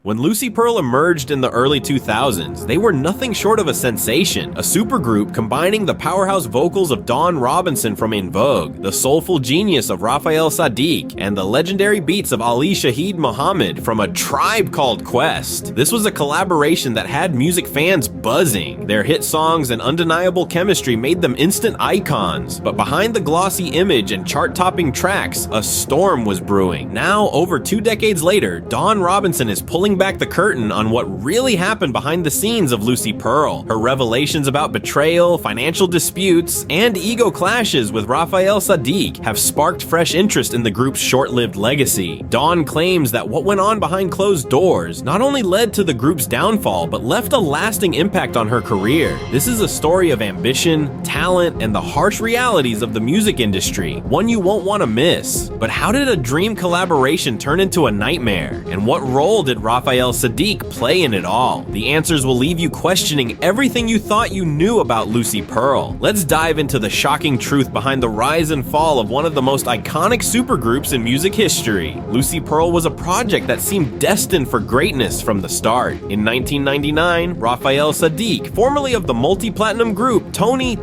When Lucy Pearl emerged in the early 2000s, they were nothing short of a sensation, a supergroup combining the powerhouse vocals of Dawn Robinson from En Vogue, the soulful genius of Raphael Saadiq, and the legendary beats of Ali Shaheed Muhammad from A Tribe Called Quest. This was a collaboration that had music fans buzzing. Their hit songs and undeniable chemistry made them instant icons, but behind the glossy image and chart-topping tracks, a storm was brewing. Now, over 2 decades later, Dawn Robinson is pulling back the curtain on what really happened behind the scenes of Lucy Pearl. Her revelations about betrayal, financial disputes, and ego clashes with Raphael Saadiq have sparked fresh interest in the group's short-lived legacy. Dawn claims that what went on behind closed doors not only led to the group's downfall, but left a lasting impact on her career. This is a story of ambition, talent, and the harsh realities of the music industry, one you won't want to miss. But how did a dream collaboration turn into a nightmare? And what role did Raphael Saadiq play in it all? The answers will leave you questioning everything you thought you knew about Lucy Pearl. Let's dive into the shocking truth behind the rise and fall of one of the most iconic supergroups in music history. Lucy Pearl was a project that seemed destined for greatness from the start. In 1999, Raphael Saadiq, formerly of the multi-platinum group Tony,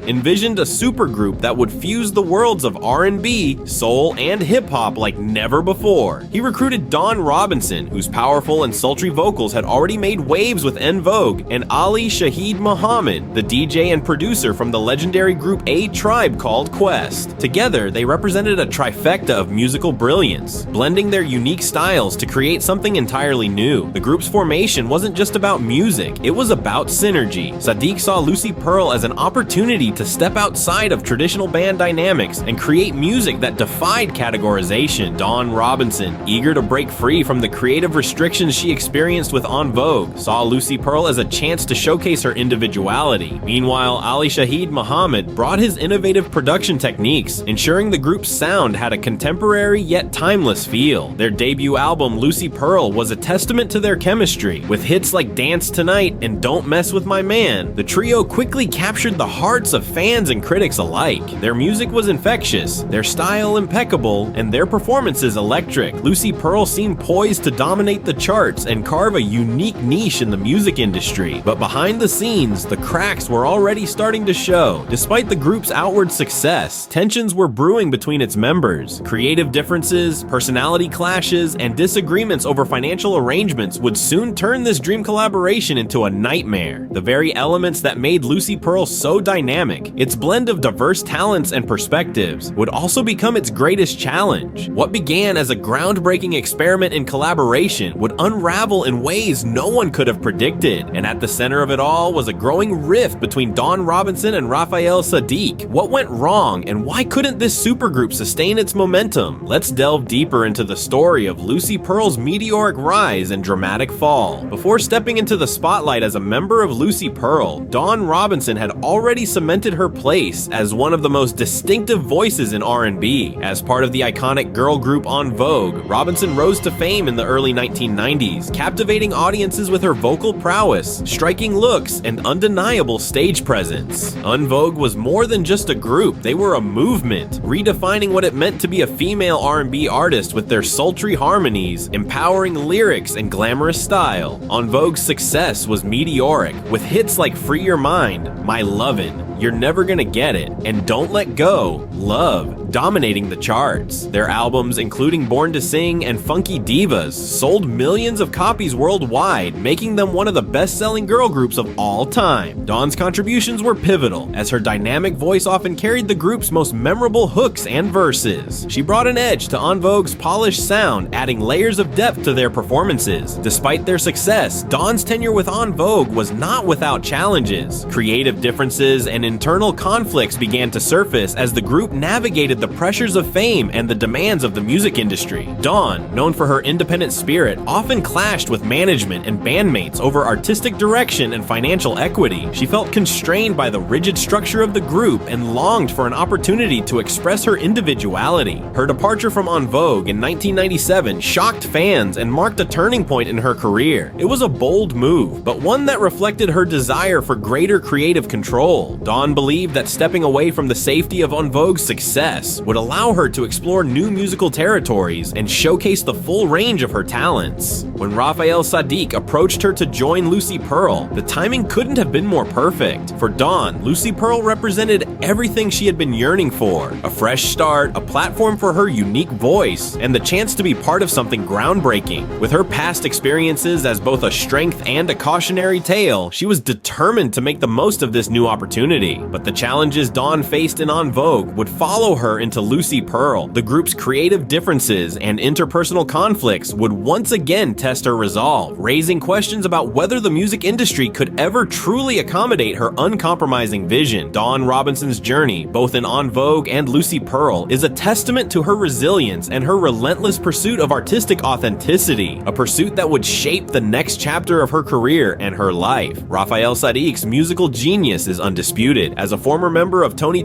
envisioned a supergroup that would fuse the worlds of R&B, soul, and hip-hop like never before. He recruited Dawn Robinson, whose powerful and sultry vocals had already made waves with En Vogue, and Ali Shaheed Muhammad, the DJ and producer from the legendary group A Tribe Called Quest. Together, they represented a trifecta of musical brilliance, blending their unique styles to create something entirely new. The group's formation wasn't just about music, it was about synergy. Saadiq saw Lucy Pearl as an opportunity to step outside of traditional band dynamics and create music that defied categorization. Dawn Robinson, eager to break free from the creative restrictions she experienced with En Vogue, saw Lucy Pearl as a chance to showcase her individuality. Meanwhile, Ali Shaheed Muhammad brought his innovative production techniques, ensuring the group's sound had a contemporary yet timeless feel. Their debut album, Lucy Pearl, was a testament to their chemistry. With hits like Dance Tonight and Don't Mess With My Man, the trio quickly captured the hearts of fans and critics alike. Their music was infectious, their style impeccable, and their performances electric. Lucy Pearl seemed poised to dominate the charts and carve a unique niche in the music industry. But behind the scenes, the cracks were already starting to show. Despite the group's outward success, tensions were brewing between its members. Creative differences, personality clashes, and disagreements over financial arrangements would soon turn this dream collaboration into a nightmare. The very elements that made Lucy Pearl so dynamic, its blend of diverse talents and perspectives, would also become its greatest challenge. What began as a groundbreaking experiment in collaboration would unravel in ways no one could have predicted. And at the center of it all was a growing rift between Dawn Robinson and Raphael Saadiq. What went wrong, and why couldn't this supergroup sustain its momentum? Let's delve deeper into the story of Lucy Pearl's meteoric rise and dramatic fall. Before stepping into the spotlight as a member of Lucy Pearl, Dawn Robinson had already cemented her place as one of the most distinctive voices in R&B. As part of the iconic girl group En Vogue, Robinson rose to fame in the early 1990s, captivating audiences with her vocal prowess, striking looks, and undeniable stage presence. En Vogue was more than just a group, they were a movement, redefining what it meant to be a female R&B artist with their sultry harmonies, empowering lyrics, and glamorous style. En Vogue's success was meteoric, with hits like Free Your Mind, My Lovin', You're Never Gonna Get It, and Don't Let Go, Love, dominating the charts. Their albums, including Born to Sing and Funky Divas, sold millions of copies worldwide, making them one of the best-selling girl groups of all time. Dawn's contributions were pivotal, as her dynamic voice often carried the group's most memorable hooks and verses. She brought an edge to En Vogue's polished sound, adding layers of depth to their performances. Despite their success, Dawn's tenure with En Vogue was not without challenges. Creative differences and internal conflicts began to surface as the group navigated the pressures of fame and the demands of the music industry. Dawn, known for her independent spirit, often clashed with management and bandmates over artistic direction and financial equity. She felt constrained by the rigid structure of the group and longed for an opportunity to express her individuality. Her departure from En Vogue in 1997 shocked fans and marked a turning point in her career. It was a bold move, but one that reflected her desire for greater creative control. Dawn believed that stepping away from the safety of En Vogue's success would allow her to explore new musical territories and showcase the full range of her talents. When Raphael Saadiq approached her to join Lucy Pearl, the timing couldn't have been more perfect. For Dawn, Lucy Pearl represented everything she had been yearning for: a fresh start, a platform for her unique voice, and the chance to be part of something groundbreaking. With her past experiences as both a strength and a cautionary tale, she was determined to make the most of this new opportunity. But the challenges Dawn faced in En Vogue would follow her into Lucy Pearl. The group's creative differences and interpersonal conflicts would once again test her resolve, raising questions about whether the music industry could ever truly accommodate her uncompromising vision. Dawn Robinson's journey, both in En Vogue and Lucy Pearl, is a testament to her resilience and her relentless pursuit of artistic authenticity, a pursuit that would shape the next chapter of her career and her life. Raphael Saadiq's musical genius is undisputed. As a former member of Tony,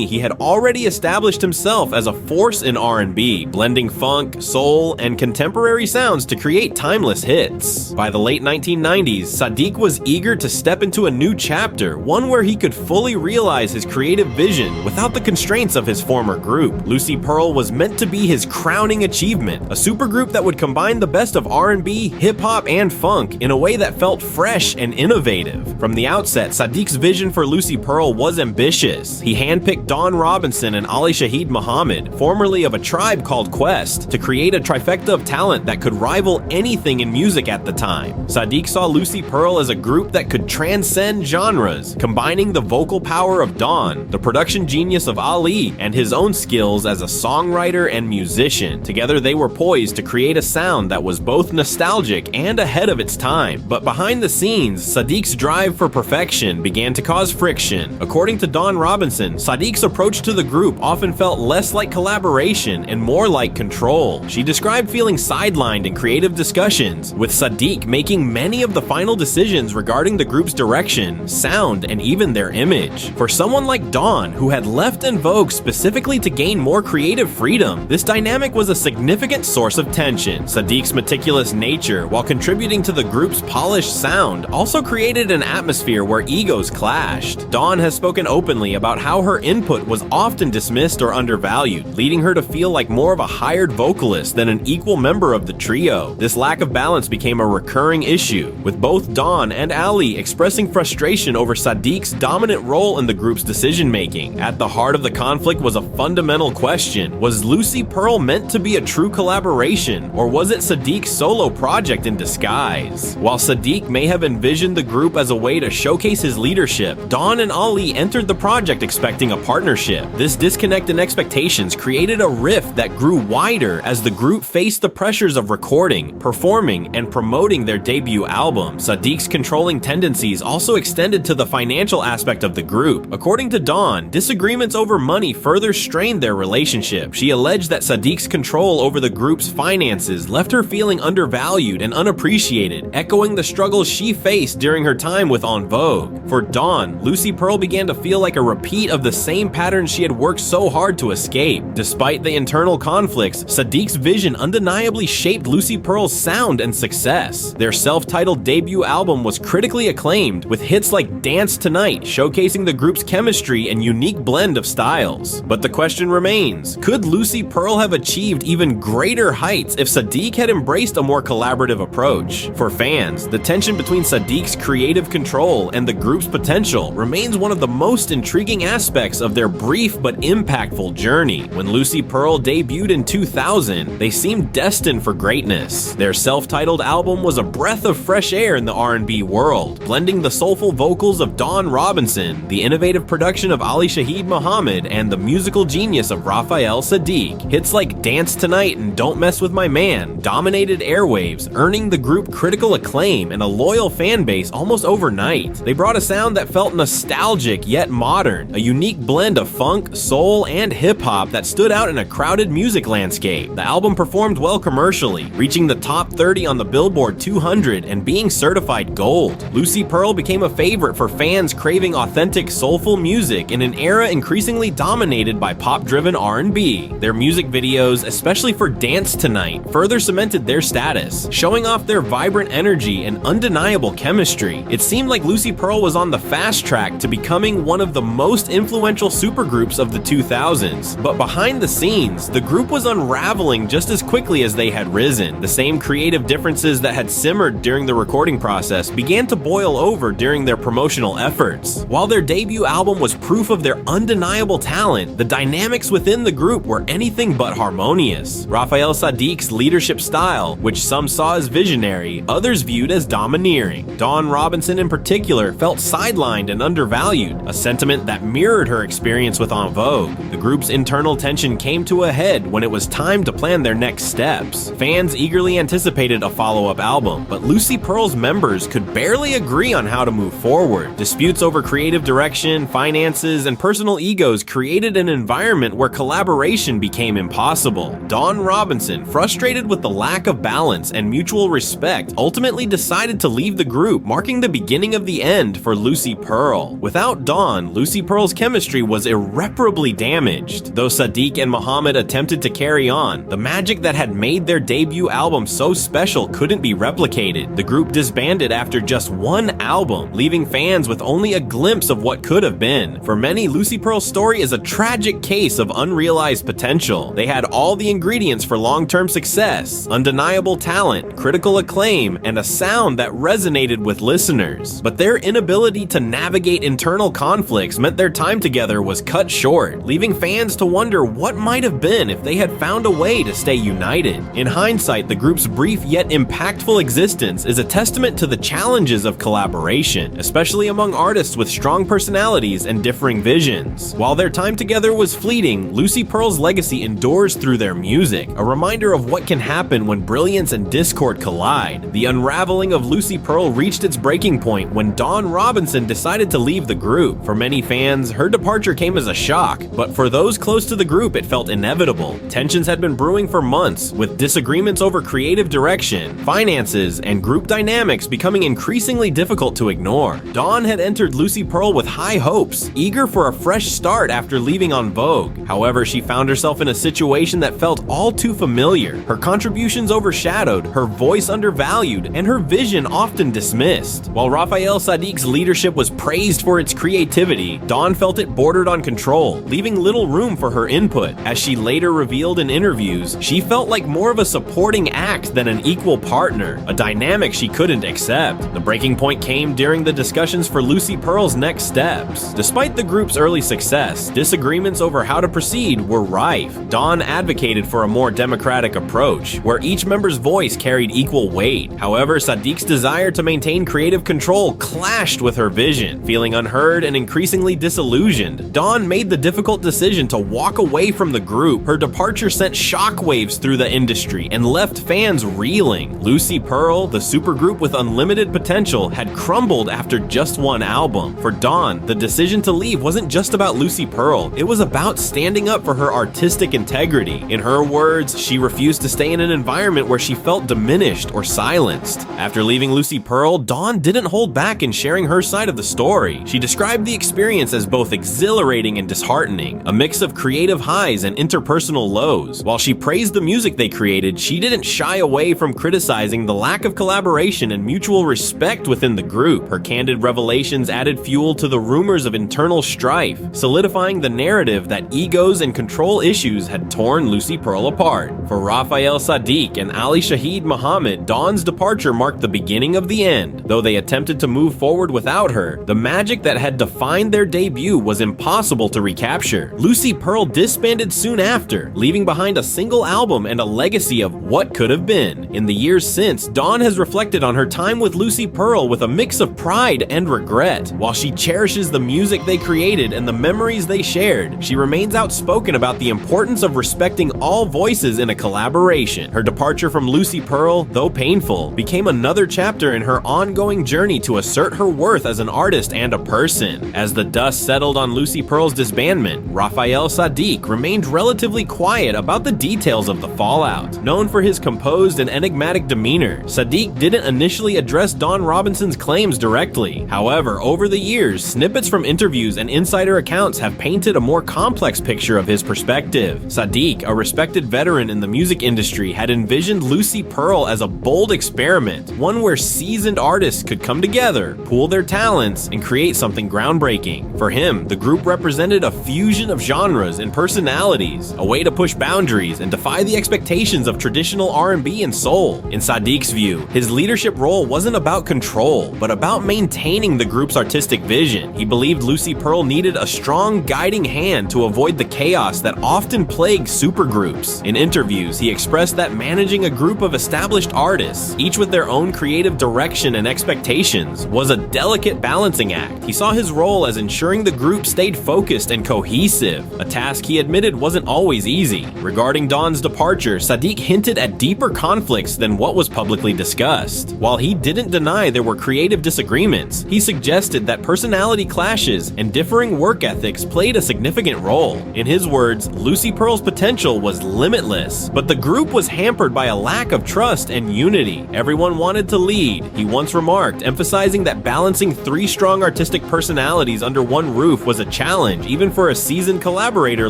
he had already established himself as a force in R&B, blending funk, soul, and contemporary sounds to create timeless hits. By the late 1990s, Saadiq was eager to step into a new chapter, one where he could fully realize his creative vision without the constraints of his former group. Lucy Pearl was meant to be his crowning achievement, a supergroup that would combine the best of R&B, hip-hop, and funk in a way that felt fresh and innovative. From the outset, Saadiq's vision for Lucy Pearl was ambitious. He handpicked Dawn Robinson and Ali Shaheed Muhammad, formerly of a tribe called Quest, to create a trifecta of talent that could rival anything in music at the time. Saadiq saw Lucy Pearl as a group that could transcend genres, combining the vocal power of Dawn, the production genius of Ali, and his own skills as a songwriter and musician. Together, they were poised to create a sound that was both nostalgic and ahead of its time. But behind the scenes, Saadiq's drive for perfection began to cause friction. According to Dawn Robinson, Saadiq's approach to the group often felt less like collaboration and more like control. She described feeling sidelined in creative discussions, with Saadiq making many of the final decisions regarding the group's direction, sound, and even their image. For someone like Dawn, who had left En Vogue specifically to gain more creative freedom, this dynamic was a significant source of tension. Saadiq's meticulous nature, while contributing to the group's polished sound, also created an atmosphere where egos clashed. Dawn has spoken openly about how her input was often dismissed or undervalued, leading her to feel like more of a hired vocalist than an equal member of the trio. This lack of balance became a recurring issue, with both Dawn and Ali expressing frustration over Saadiq's dominant role in the group's decision-making. At the heart of the conflict was a fundamental question: was Lucy Pearl meant to be a true collaboration, or was it Saadiq's solo project in disguise? While Saadiq may have envisioned the group as a way to showcase his leadership, Dawn and Ali entered the project expecting a partnership. This disconnect in expectations created a rift that grew wider as the group faced the pressures of recording, performing, and promoting their debut album. Saadiq's controlling tendencies also extended to the financial aspect of the group. According to Dawn, disagreements over money further strained their relationship. She alleged that Saadiq's control over the group's finances left her feeling undervalued and unappreciated, echoing the struggles she faced during her time with En Vogue. For Dawn, Lucy Pearl began to feel like a repeat of the same patterns she had worked so hard to escape. Despite the internal conflicts, Saadiq's vision undeniably shaped Lucy Pearl's sound and success. Their self-titled debut album was critically acclaimed, with hits like Dance Tonight showcasing the group's chemistry and unique blend of styles. But the question remains: could Lucy Pearl have achieved even greater heights if Saadiq had embraced a more collaborative approach? For fans, the tension between Saadiq's creative control and the group's potential remains one of the most intriguing aspects of their brief but impactful journey. When Lucy Pearl debuted in 2000, they seemed destined for greatness. Their self-titled album was a breath of fresh air in the R&B world, blending the soulful vocals of Dawn Robinson, the innovative production of Ali Shaheed Muhammad, and the musical genius of Raphael Saadiq. Hits like Dance Tonight and Don't Mess With My Man dominated airwaves, earning the group critical acclaim and a loyal fan base almost overnight. They brought a sound that felt nostalgic nostalgic yet modern, a unique blend of funk, soul, and hip-hop that stood out in a crowded music landscape. The album performed well commercially, reaching the top 30 on the Billboard 200 and being certified gold. Lucy Pearl became a favorite for fans craving authentic, soulful music in an era increasingly dominated by pop-driven R&B. Their music videos, especially for Dance Tonight, further cemented their status, showing off their vibrant energy and undeniable chemistry. It seemed like Lucy Pearl was on the fast track to becoming one of the most influential supergroups of the 2000s, but behind the scenes, the group was unraveling just as quickly as they had risen. The same creative differences that had simmered during the recording process began to boil over during their promotional efforts. While their debut album was proof of their undeniable talent, the dynamics within the group were anything but harmonious. Raphael Saadiq's leadership style, which some saw as visionary, others viewed as domineering. Dawn Robinson in particular felt sidelined and undervalued, a sentiment that mirrored her experience with En Vogue. The group's internal tension came to a head when it was time to plan their next steps. Fans eagerly anticipated a follow-up album, but Lucy Pearl's members could barely agree on how to move forward. Disputes over creative direction, finances, and personal egos created an environment where collaboration became impossible. Dawn Robinson, frustrated with the lack of balance and mutual respect, ultimately decided to leave the group, marking the beginning of the end for Lucy Pearl. Without Dawn, Lucy Pearl's chemistry was irreparably damaged. Though Saadiq and Muhammad attempted to carry on, the magic that had made their debut album so special couldn't be replicated. The group disbanded after just one album, leaving fans with only a glimpse of what could have been. For many, Lucy Pearl's story is a tragic case of unrealized potential. They had all the ingredients for long-term success: undeniable talent, critical acclaim, and a sound that resonated with listeners. But their inability to navigate internal conflicts meant their time together was cut short, leaving fans to wonder what might have been if they had found a way to stay united. In hindsight, the group's brief yet impactful existence is a testament to the challenges of collaboration, especially among artists with strong personalities and differing visions. While their time together was fleeting, Lucy Pearl's legacy endures through their music, a reminder of what can happen when brilliance and discord collide. The unraveling of Lucy Pearl reached its breaking point when Dawn Robinson decided to leave the group. For many fans, her departure came as a shock, but for those close to the group, it felt inevitable. Tensions had been brewing for months, with disagreements over creative direction, finances, and group dynamics becoming increasingly difficult to ignore. Dawn had entered Lucy Pearl with high hopes, eager for a fresh start after leaving En Vogue. However, she found herself in a situation that felt all too familiar. Her contributions overshadowed, her voice undervalued, and her vision often dismissed. While Raphael Saadiq's leadership was praised for its creativity, Dawn felt it bordered on control, leaving little room for her input. As she later revealed in interviews, she felt like more of a supporting act than an equal partner, a dynamic she couldn't accept. The breaking point came during the discussions for Lucy Pearl's next steps. Despite the group's early success, disagreements over how to proceed were rife. Dawn advocated for a more democratic approach, where each member's voice carried equal weight. However, Saadiq's desire to maintain creative control clashed with her vision. Feeling unheard and increasingly disillusioned, Dawn made the difficult decision to walk away from the group. Her departure sent shockwaves through the industry and left fans reeling. Lucy Pearl, the supergroup with unlimited potential, had crumbled after just one album. For Dawn, the decision to leave wasn't just about Lucy Pearl, it was about standing up for her artistic integrity. In her words, she refused to stay in an environment where she felt diminished or silenced. After leaving Lucy Pearl, Dawn didn't hold back in sharing her side of the story. She described the experience as both exhilarating and disheartening, a mix of creative highs and interpersonal lows. While she praised the music they created, she didn't shy away from criticizing the lack of collaboration and mutual respect within the group. Her candid revelations added fuel to the rumors of internal strife, solidifying the narrative that egos and control issues had torn Lucy Pearl apart. For Raphael Saadiq and Ali Shaheed Muhammad, Dawn's departure marked the beginning of the end. Though they attempted to move forward without her, the magic that had defined their debut was impossible to recapture. Lucy Pearl disbanded soon after, leaving behind a single album and a legacy of what could have been. In the years since, Dawn has reflected on her time with Lucy Pearl with a mix of pride and regret. While she cherishes the music they created and the memories they shared, she remains outspoken about the importance of respecting all voices in a collaboration. Her departure from Lucy Pearl, though painful, became another chapter in her ongoing journey to assert her worth as an artist and a person. As the dust settled on Lucy Pearl's disbandment, Raphael Saadiq remained relatively quiet about the details of the fallout. Known for his composed and enigmatic demeanor, Saadiq didn't initially address Don Robinson's claims directly. However, over the years, snippets from interviews and insider accounts have painted a more complex picture of his perspective. Saadiq, a respected veteran in the music industry, had envisioned Lucy Pearl as a bold experiment, one where seasoned artists could come together, pool their talents, and create something groundbreaking. For him, the group represented a fusion of genres and personalities, a way to push boundaries and defy the expectations of traditional R&B and soul. In Saadiq's view, his leadership role wasn't about control, but about maintaining the group's artistic vision. He believed Lucy Pearl needed a strong guiding hand to avoid the chaos that often plagued supergroups. In interviews, he expressed that managing a group of established artists, each with their own creative direction and expectations, was a delicate balancing act. He saw his role as ensuring the group stayed focused and cohesive, a task he admitted wasn't always easy. Regarding Don's departure, Saadiq hinted at deeper conflicts than what was publicly discussed. While he didn't deny there were creative disagreements, he suggested that personality clashes and differing work ethics played a significant role. In his words, Lucy Pearl's potential was limitless, but the group was hampered by a lack of trust and unity. Everyone wanted to lead, he once remarked, emphasizing that balancing three strong artistic personalities under one roof was a challenge, even for a seasoned collaborator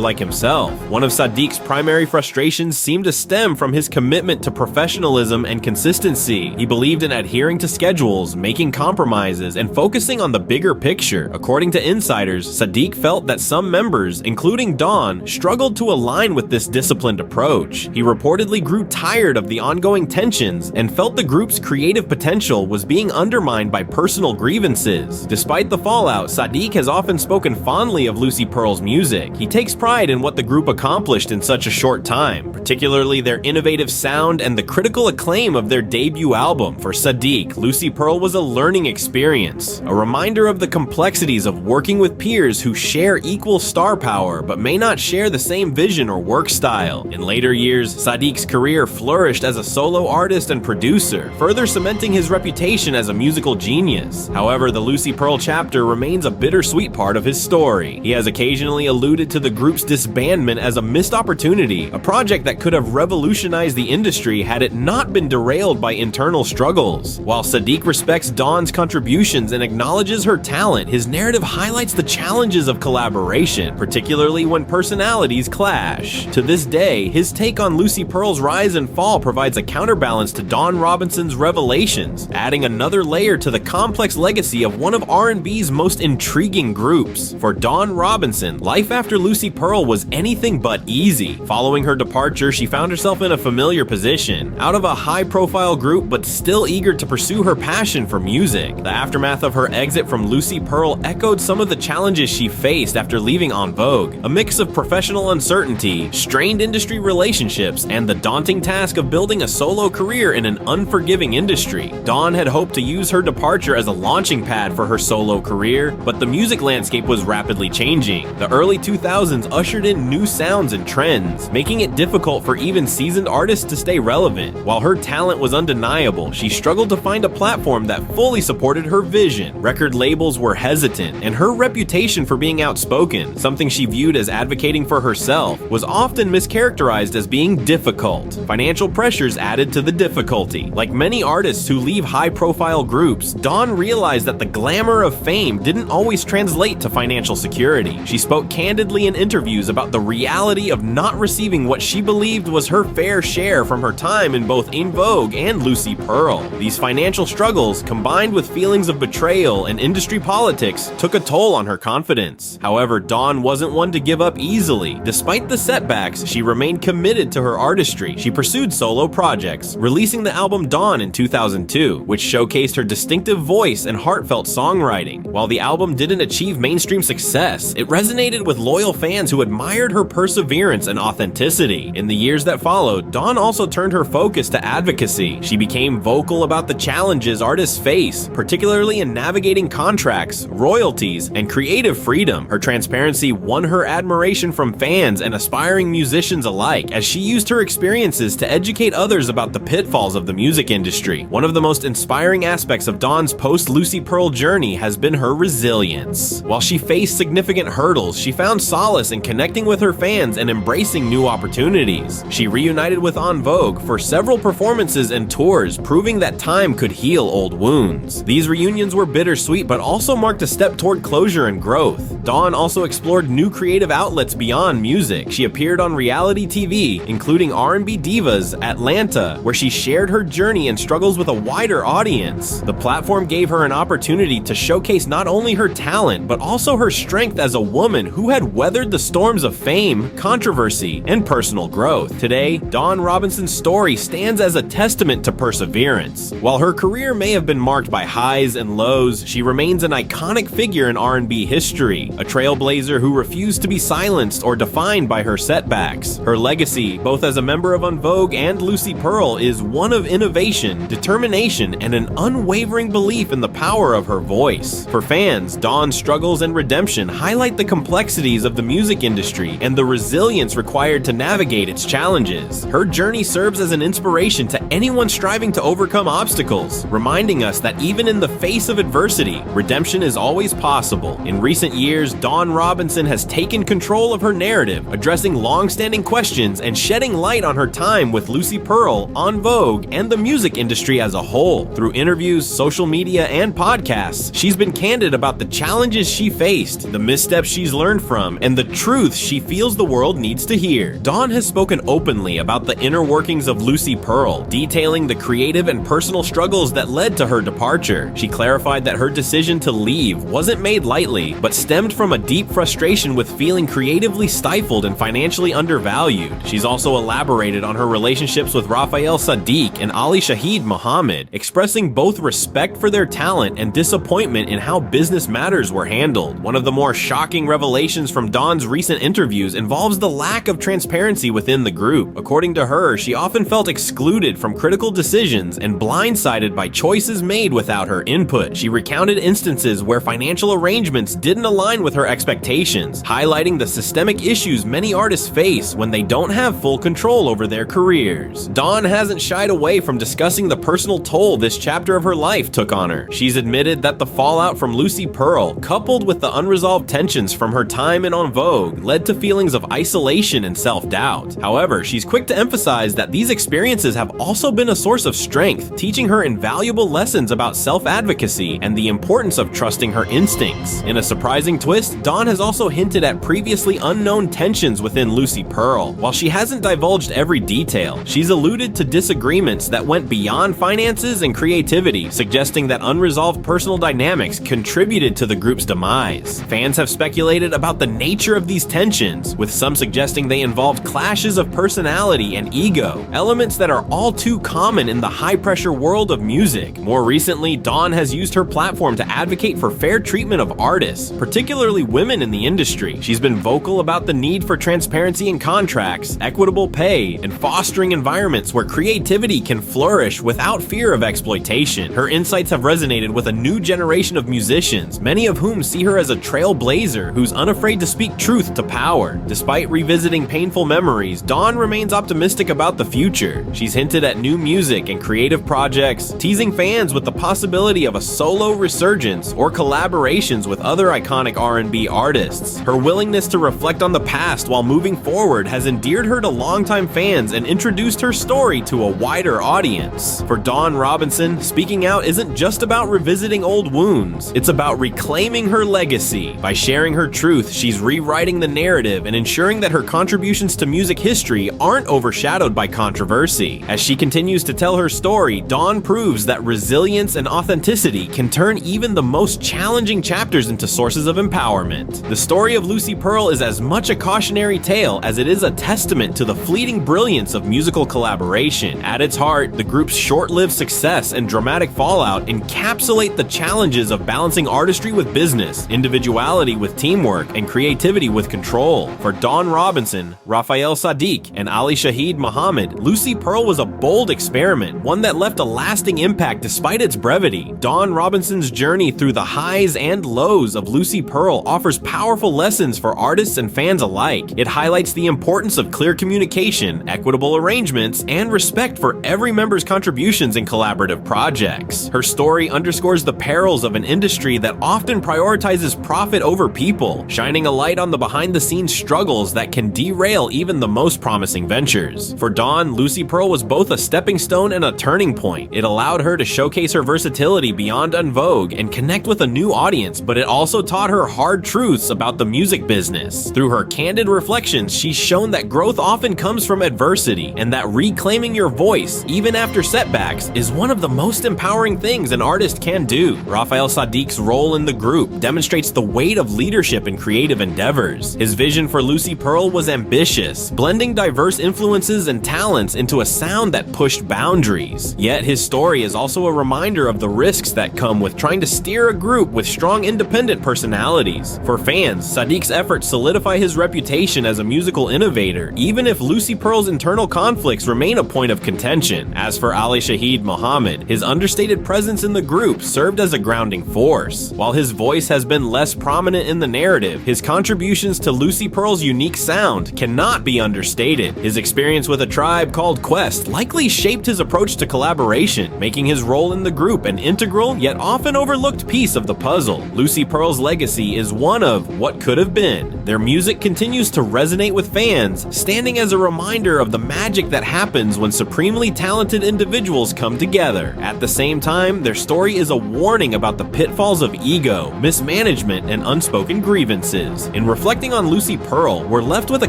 like himself. One of Saadiq's primary frustrations seemed to stem from his commitment to professionalism and consistency. He believed in adhering to schedules, making compromises, and focusing on the bigger picture. According to insiders, Saadiq felt that some members, including Don, struggled to align with this disciplined approach. He reportedly grew tired of the ongoing tensions and felt the group's creative potential was being undermined by personal grievances. Despite the fallout, Saadiq has often spoken fondly of Lucy Pearl's music. He takes pride in what the group accomplished in such a short time, particularly their innovative sound and the critical acclaim of their debut album. For Saadiq, Lucy Pearl was a learning experience, a reminder of the complexities of working with peers who share equal star power but may not share the same vision or work style. In later years, Saadiq's career flourished as a solo artist and producer, further cementing his reputation as a musical genius. However, the Lucy Pearl chapter remains a bittersweet part of his story. He has occasionally alluded to the group's disbandment as a missed opportunity, a project that could have revolutionized the industry had it not been derailed by internal struggles. While Saadiq respects Dawn's contributions and acknowledges her talent, his narrative highlights the challenges of collaboration, particularly when personalities clash. To this day, his take on Lucy Pearl's rise and fall provides a counterbalance to Don Robinson's revelations, adding another layer to the complex legacy of one of R&B's most intriguing groups. For Don Robinson, life after Lucy Pearl was anything but easy. Following her departure, she found herself in a familiar position, out of a high-profile group but still eager to pursue her passion for music. The aftermath of her exit from Lucy Pearl echoed some of the challenges she faced after leaving En Vogue, a mix of professional uncertainty, strained industry relationships, and the daunting task of building a solo career in an unforgiving industry. Dawn had hoped to use her departure as a launching pad for her solo career, but the music landscape was rapidly changing. The early 2000s ushered in new sounds and trends, making it difficult for even seasoned artists to stay relevant. While her talent was undeniable, she struggled to find a platform that fully supported her vision. Record labels were hesitant, and her reputation for being outspoken, something she viewed as advocating for herself, was often mischaracterized as being difficult. Financial pressures added to the difficulty. Like many artists who leave high-profile groups, Dawn realized that the glamour of fame didn't always translate to financial security. She spoke candidly in interviews about the reality of not receiving what she believed was her fair share from her time in both En Vogue and Lucy Pearl. These financial struggles, combined with feelings of betrayal and industry politics, took a toll on her confidence. However, Dawn wasn't one to give up easily. Despite the setbacks, she remained committed to her artistry. She pursued solo projects, releasing the album Dawn in 2002, which showcased her distinctive voice and heartfelt songwriting. While the album didn't achieve mainstream success, it resonated with loyal fans who admired her perseverance and authenticity. In the years that followed, Dawn also turned her focus to advocacy. She became vocal about the challenges artists face, particularly in navigating contracts, royalties, and creative freedom. Her transparency won her admiration from fans and aspiring musicians alike, as she used her experiences to educate others about the pitfalls of the music industry. One of the most inspiring aspects of Dawn's post-Lucy Pearl journey has has been her resilience. While she faced significant hurdles, she found solace in connecting with her fans and embracing new opportunities. She reunited with En Vogue for several performances and tours, proving that time could heal old wounds. These reunions were bittersweet but also marked a step toward closure and growth. Dawn also explored new creative outlets beyond music. She appeared on reality TV, including R&B Divas Atlanta, where she shared her journey and struggles with a wider audience. The platform gave her an opportunity to showcase not only her talent, but also her strength as a woman who had weathered the storms of fame, controversy, and personal growth. Today, Dawn Robinson's story stands as a testament to perseverance. While her career may have been marked by highs and lows, she remains an iconic figure in R&B history, a trailblazer who refused to be silenced or defined by her setbacks. Her legacy, both as a member of En Vogue and Lucy Pearl, is one of innovation, determination, and an unwavering belief in the power of her voice. For fans, Dawn's struggles and redemption highlight the complexities of the music industry and the resilience required to navigate its challenges. Her journey serves as an inspiration to anyone striving to overcome obstacles, reminding us that even in the face of adversity, redemption is always possible. In recent years, Dawn Robinson has taken control of her narrative, addressing long-standing questions and shedding light on her time with Lucy Pearl, En Vogue, and the music industry as a whole. Through interviews, social media, and podcasts, she's been candid about the challenges she faced, the missteps she's learned from, and the truth she feels the world needs to hear. Dawn has spoken openly about the inner workings of Lucy Pearl, detailing the creative and personal struggles that led to her departure. She clarified that her decision to leave wasn't made lightly, but stemmed from a deep frustration with feeling creatively stifled and financially undervalued. She's also elaborated on her relationships with Raphael Saadiq and Ali Shaheed Muhammad, expressing both respect for their talent and disappointment in how business matters were handled. One of the more shocking revelations from Dawn's recent interviews involves the lack of transparency within the group. According to her, she often felt excluded from critical decisions and blindsided by choices made without her input. She recounted instances where financial arrangements didn't align with her expectations, highlighting the systemic issues many artists face when they don't have full control over their careers. Dawn hasn't shied away from discussing the personal toll this chapter of her life took on her. She's admitted that the fallout from Lucy Pearl, coupled with the unresolved tensions from her time in En Vogue, led to feelings of isolation and self-doubt. However, she's quick to emphasize that these experiences have also been a source of strength, teaching her invaluable lessons about self-advocacy and the importance of trusting her instincts. In a surprising twist, Dawn has also hinted at previously unknown tensions within Lucy Pearl. While she hasn't divulged every detail, she's alluded to disagreements that went beyond finances and creativity, suggesting that unresolved personal dynamics contributed to the group's demise. Fans have speculated about the nature of these tensions, with some suggesting they involved clashes of personality and ego, elements that are all too common in the high-pressure world of music. More recently, Dawn has used her platform to advocate for fair treatment of artists, particularly women in the industry. She's been vocal about the need for transparency in contracts, equitable pay, and fostering environments where creativity can flourish without fear of exploitation. Her insights have resonated with a new generation of musicians, many of whom see her as a trailblazer who's unafraid to speak truth to power. Despite revisiting painful memories, Dawn remains optimistic about the future. She's hinted at new music and creative projects, teasing fans with the possibility of a solo resurgence or collaborations with other iconic R&B artists. Her willingness to reflect on the past while moving forward has endeared her to longtime fans and introduced her story to a wider audience. For Dawn Robinson, speaking out isn't just about revisiting old wounds, it's about reclaiming her legacy. By sharing her truth, she's rewriting the narrative and ensuring that her contributions to music history aren't overshadowed by controversy. As she continues to tell her story, Dawn proves that resilience and authenticity can turn even the most challenging chapters into sources of empowerment. The story of Lucy Pearl is as much a cautionary tale as it is a testament to the fleeting brilliance of musical collaboration. At its heart, the group's short-lived success and dramatic fallout encapsulate the challenges of balancing artistry with business, individuality with teamwork, and creativity with control. For Dawn Robinson, Raphael Saadiq, and Ali Shaheed Muhammad, Lucy Pearl was a bold experiment, one that left a lasting impact despite its brevity. Dawn Robinson's journey through the highs and lows of Lucy Pearl offers powerful lessons for artists and fans alike. It highlights the importance of clear communication, equitable arrangements, and respect for every member's contributions in collaborative projects. Her story underscores the perils of an an industry that often prioritizes profit over people, shining a light on the behind-the-scenes struggles that can derail even the most promising ventures. For Dawn, Lucy Pearl was both a stepping stone and a turning point. It allowed her to showcase her versatility beyond En Vogue and connect with a new audience, but it also taught her hard truths about the music business. Through her candid reflections, she's shown that growth often comes from adversity, and that reclaiming your voice, even after setbacks, is one of the most empowering things an artist can do. Raphael Saadiq's role in the group demonstrates the weight of leadership in creative endeavors. His vision for Lucy Pearl was ambitious, blending diverse influences and talents into a sound that pushed boundaries. Yet his story is also a reminder of the risks that come with trying to steer a group with strong independent personalities. For fans, Saadiq's efforts solidify his reputation as a musical innovator, even if Lucy Pearl's internal conflicts remain a point of contention. As for Ali Shaheed Muhammad, his understated presence in the group served as a grounding force. While his voice has been less prominent in the narrative, his contributions to Lucy Pearl's unique sound cannot be understated. His experience with A Tribe Called Quest likely shaped his approach to collaboration, making his role in the group an integral yet often overlooked piece of the puzzle. Lucy Pearl's legacy is one of what could have been. Their music continues to resonate with fans, standing as a reminder of the magic that happens when supremely talented individuals come together. At the same time, their story is a warning about the pitfalls of ego, mismanagement, and unspoken grievances. In reflecting on Lucy Pearl, we're left with a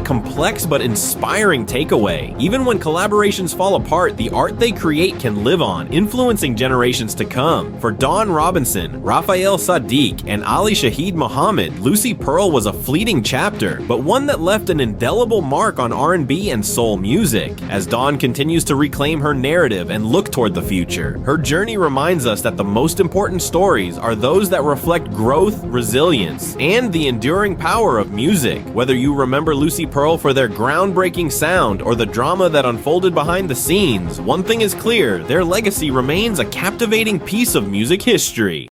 complex but inspiring takeaway. Even when collaborations fall apart, the art they create can live on, influencing generations to come. For Dawn Robinson, Raphael Saadiq, and Ali Shaheed Muhammad, Lucy Pearl was a fleeting chapter, but one that left an indelible mark on R&B and soul music. As Dawn continues to reclaim her narrative and look toward the future, her journey reminds us that the most important stories are those that reflect growth, resilience, and the enduring power of music. Whether you remember Lucy Pearl for their groundbreaking sound or the drama that unfolded behind the scenes, one thing is clear: their legacy remains a captivating piece of music history.